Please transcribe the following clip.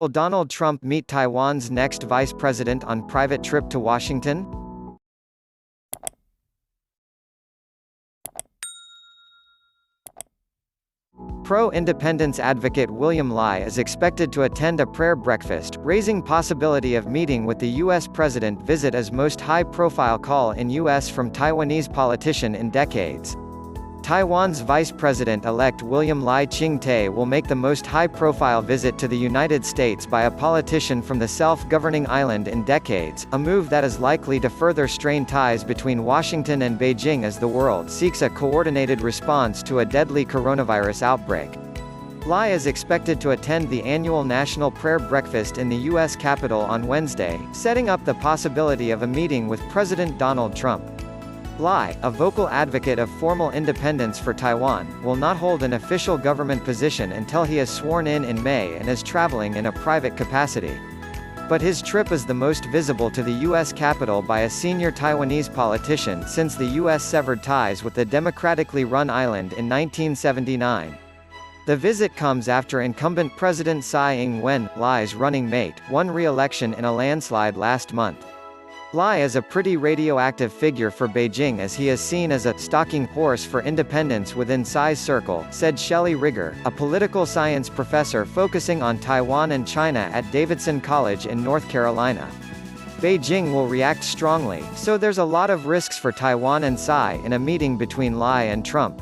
Will Donald Trump meet Taiwan's next vice president on private trip to Washington? Pro-independence advocate William Lai is expected to attend a prayer breakfast, raising possibility of meeting with the U.S. president visit as most high-profile call in U.S. from Taiwanese politician in decades. Taiwan's Vice President-elect William Lai Ching-te will make the most high-profile visit to the United States by a politician from the self-governing island in decades, a move that is likely to further strain ties between Washington and Beijing as the world seeks a coordinated response to a deadly coronavirus outbreak. Lai is expected to attend the annual National Prayer Breakfast in the U.S. Capitol on Wednesday, setting up the possibility of a meeting with President Donald Trump. Lai, a vocal advocate of formal independence for Taiwan, will not hold an official government position until he is sworn in May and is traveling in a private capacity. But his trip is the most visible to the U.S. Capitol by a senior Taiwanese politician since the U.S. severed ties with the democratically run island in 1979. The visit comes after incumbent President Tsai Ing-wen, Lai's running mate, won re-election in a landslide last month. Lai is a pretty radioactive figure for Beijing as he is seen as a stalking horse for independence within Tsai's circle, said Shelley Rigger, a political science professor focusing on Taiwan and China at Davidson College in North Carolina. Beijing will react strongly, so there's a lot of risks for Taiwan and Tsai in a meeting between Lai and Trump.